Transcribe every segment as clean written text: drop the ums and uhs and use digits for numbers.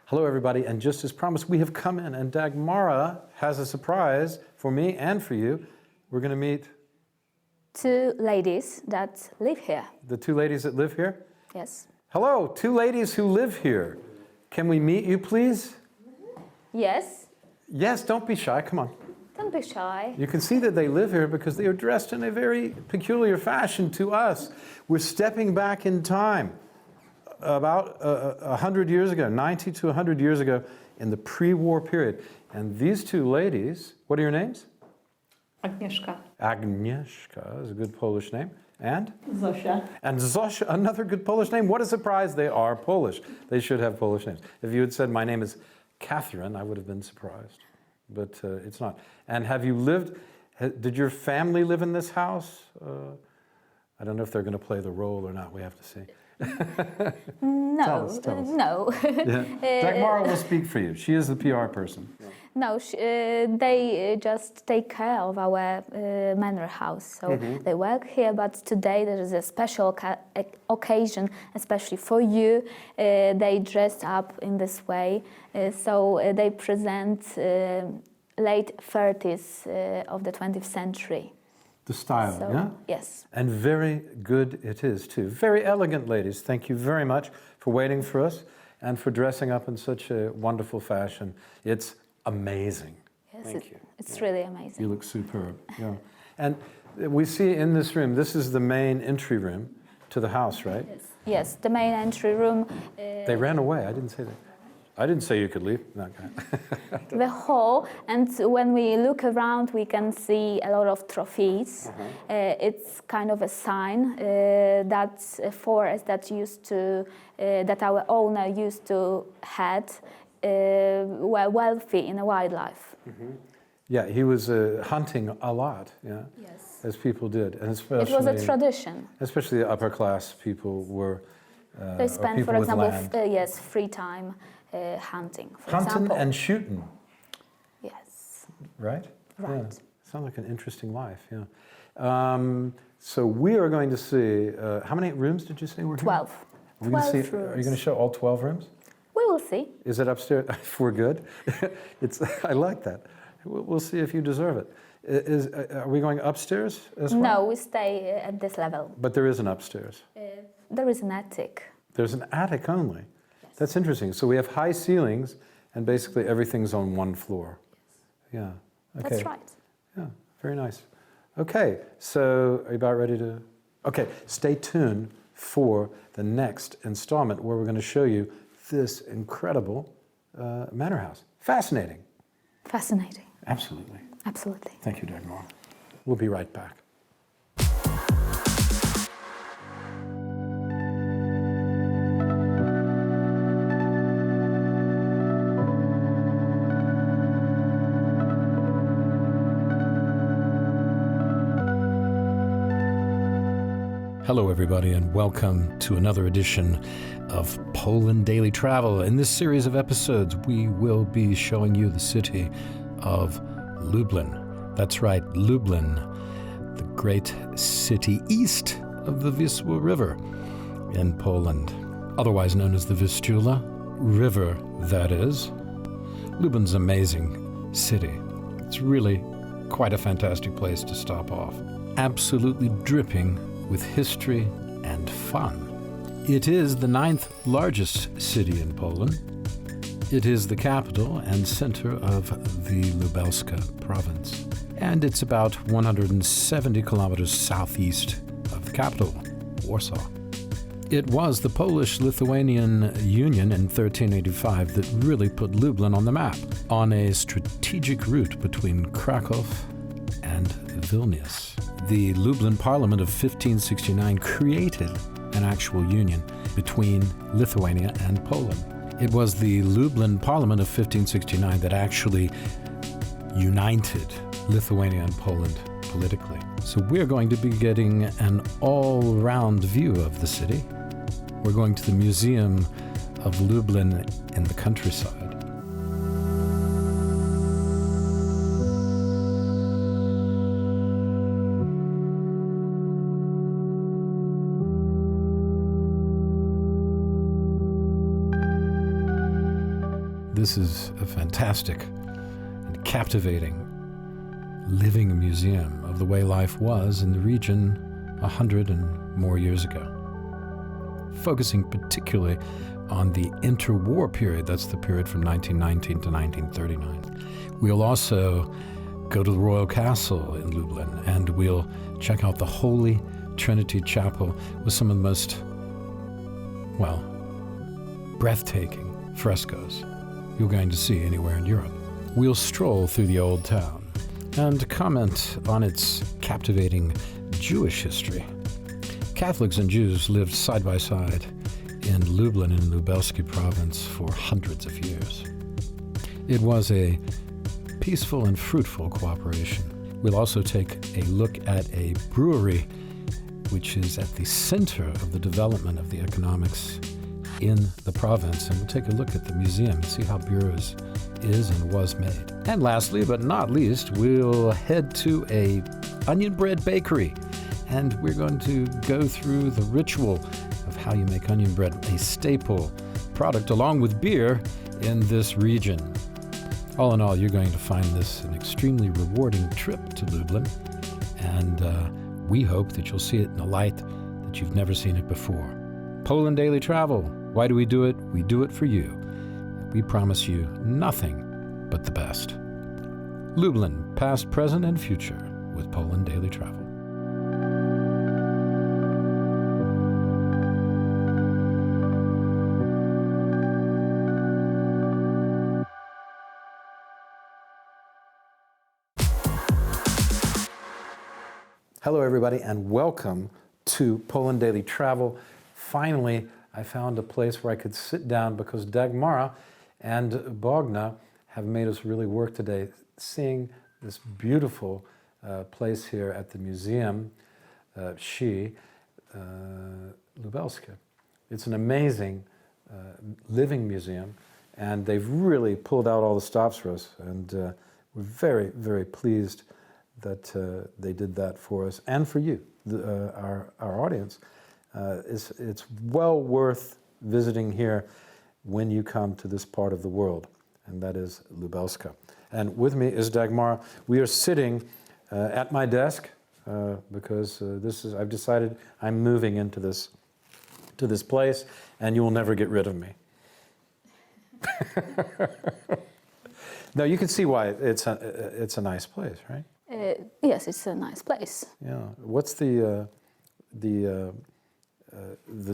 Hello, everybody, and just as promised, we have come in, and Dagmara has a surprise for me and for you. We're going to meet two ladies that live here. the two ladies that live here. Yes. Hello, two ladies who live here. Can we meet you, please? Yes. Yes, don't be shy. Come on. Don't be shy. You can see that they live here because they are dressed in a very peculiar fashion to us. We're stepping back in time about 100 years ago, 90 to 100 years ago, in the pre-war period. And these two ladies, what are your names? Agnieszka. Agnieszka is a good Polish name. And? Zosia. And Zosia, another good Polish name. What a surprise, they are Polish. They should have Polish names. If you had said, my name is Catherine, I would have been surprised. But it's not. And have you lived, did your family live in this house? I don't know if they're going to play the role or not. We have to see. No. Tell us. No. Yeah. Dagmara will speak for you. She is the PR person. No, they just take care of our manor house. So they work here, but today there is a special occasion, especially for you. They dressed up in this way. So they present late 30s of the 20th century. The style, So, yeah? yes. And very good it is, too. Very elegant ladies. Thank you very much for waiting for us and for dressing up in such a wonderful fashion. It's amazing. Yes, Thank you. it's really amazing. You look superb. Yeah. And we see in this room, this is the main entry room to the house, right? Yes, the main entry room. They ran away. I didn't say that. I didn't say you could leave. No, okay. The hall, and when we look around, we can see a lot of trophies. It's kind of a sign that a forest that that our owner used to had were wealthy in wildlife. Yeah, he was hunting a lot, yeah, Yes. as people did. And especially, It was a tradition. Especially the upper class people were They spent, people for with example, land. free time hunting, for Hunting example. and shooting, Yes. right? Right. Yeah. Sounds like an interesting life, yeah. So we are going to see, how many rooms did you say were here? 12. We're gonna 12 see, are you going to show all 12 rooms? We will see. Is it upstairs? If we're good. I like that. We'll see if you deserve it. Are we going upstairs as well? No, we stay at this level. But there is an upstairs. There is an attic. There's an attic only. That's interesting. So we have high ceilings, and basically everything's on one floor. Yeah. Okay. That's right. Yeah. Very nice. Okay. So are you about ready to? Okay. Stay tuned for the next installment where we're going to show you this incredible manor house. Fascinating. Fascinating. Absolutely. Absolutely. Thank you, Dagmar. We'll be right back. Hello, everybody, and welcome to another edition of Poland Daily Travel. In this series of episodes, we will be showing you the city of Lublin. That's right, Lublin, the great city east of the Wisła River in Poland, otherwise known as the Vistula River, that is. Lublin's an amazing city. It's really quite a fantastic place to stop off. Absolutely dripping with history and fun. It is the 9th largest city in Poland. It is the capital and center of the Lubelska province. And it's about 170 kilometers southeast of the capital, Warsaw. It was the Polish-Lithuanian Union in 1385 that really put Lublin on the map, on a strategic route between Krakow and Vilnius. The Lublin Parliament of 1569 created an actual union between Lithuania and Poland. It was the Lublin Parliament of 1569 that actually united Lithuania and Poland politically. So we're going to be getting an all-round view of the city. We're going to the Museum of Lublin in the countryside. This is a fantastic and captivating living museum of the way life was in the region 100 and more years ago, focusing particularly on the interwar period. That's the period from 1919 to 1939. We'll also go to the Royal Castle in Lublin, and we'll check out the Holy Trinity Chapel with some of the most, well, breathtaking frescoes you're going to see anywhere in Europe. We'll stroll through the old town and comment on its captivating Jewish history. Catholics and Jews lived side by side in Lublin in Lubelski province for hundreds of years. It was a peaceful and fruitful cooperation. We'll also take a look at a brewery which is at the center of the development of the economics in the province, and we'll take a look at the museum and see how beer is and was made. And lastly, but not least, we'll head to a onion bread bakery, and we're going to go through the ritual of how you make onion bread, a staple product along with beer in this region. All in all, you're going to find this an extremely rewarding trip to Lublin, and we hope that you'll see it in a light that you've never seen it before. Poland Daily Travel. Why do we do it? We do it for you. We promise you nothing but the best. Lublin, past, present, and future with Poland Daily Travel. Hello, everybody, and welcome to Poland Daily Travel. Finally, I found a place where I could sit down because Dagmara and Bogna have made us really work today, seeing this beautiful place here at the museum, Lubelska. It's an amazing living museum, and they've really pulled out all the stops for us, and we're very, very pleased that they did that for us and for you, our audience. It's well worth visiting here when you come to this part of the world, and that is Lubelska. And with me is Dagmara. We are sitting at my desk because I've decided I'm moving into this place, and you will never get rid of me. Now you can see why it's a nice place, right? Yes, it's a nice place. Yeah. What's the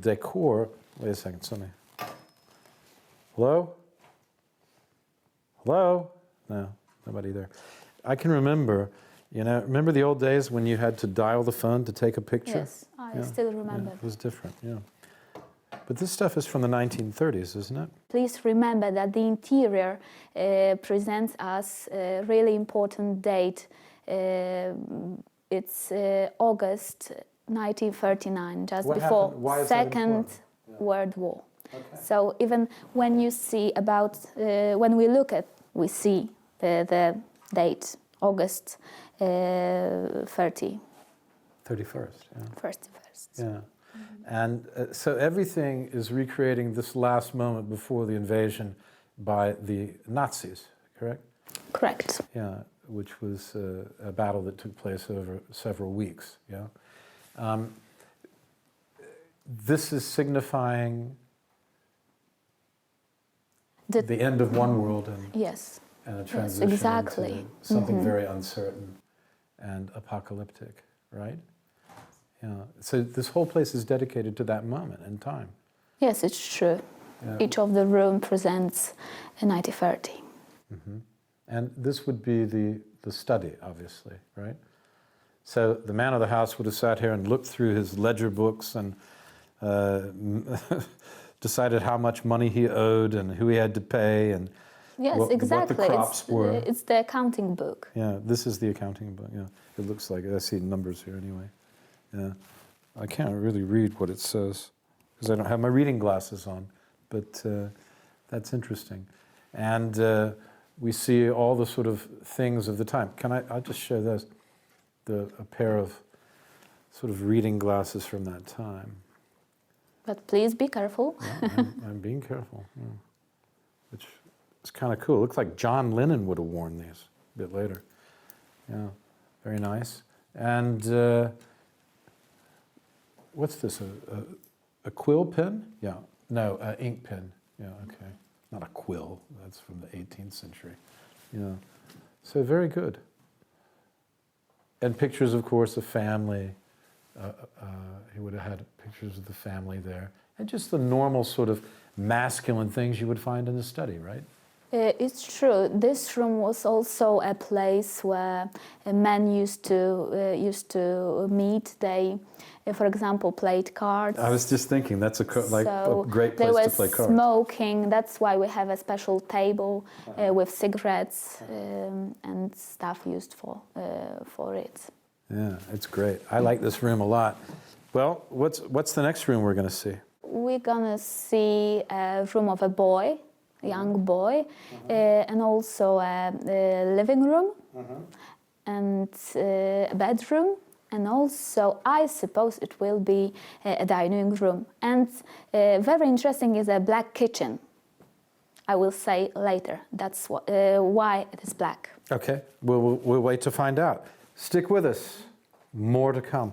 decor? Wait a second, somebody. Hello? Hello? No, nobody there. I can remember, remember the old days when you had to dial the phone to take a picture? Yes, I still remember. Yeah, it was different, yeah. But this stuff is from the 1930s, isn't it? Please remember that the interior presents us a really important date. It's August 1939, just before Second World War. Okay. So even when you see when we see the date, August 31st. Yeah. 31st. Yeah. And so everything is recreating this last moment before the invasion by the Nazis, correct? Correct. Yeah, which was a battle that took place over several weeks, yeah? This is signifying the end of one world and a transition into something very uncertain and apocalyptic, right? Yeah. So this whole place is dedicated to that moment in time. Yes, it's true. Yeah. Each of the room presents a 1930. Mm-hmm. And this would be the study, obviously, right? So the man of the house would have sat here and looked through his ledger books and decided how much money he owed and who he had to pay and what the crops were. It's the accounting book. Yeah, this is the accounting book, yeah. It looks like it. I see numbers here anyway. Yeah, I can't really read what it says because I don't have my reading glasses on, but that's interesting. And we see all the sort of things of the time. I'll just show this, a pair of sort of reading glasses from that time. But please be careful. Yeah, I'm being careful. Yeah. Which It's kind of cool. It looks like John Lennon would have worn these a bit later. Yeah, very nice. And what's this? A quill pen? Yeah, no, ink pen. Yeah, okay. Not a quill. That's from the 18th century. Yeah, so very good. And pictures, of course, of family. He would have had pictures of the family there. And just the normal sort of masculine things you would find in the study, right? It's true. This room was also a place where men used to meet. They, for example, played cards. I was just thinking that's a great they place were to play cards. smoking. That's why we have a special table with cigarettes and stuff used for it. Yeah, it's great. I like this room a lot. Well, what's the next room we're going to see? We're gonna see a room of a boy, a young boy, and also a living room, and a bedroom, and also I suppose it will be a dining room. And very interesting is a black kitchen. I will say later. That's why it is black. Okay, we'll wait to find out. Stick with us. More to come.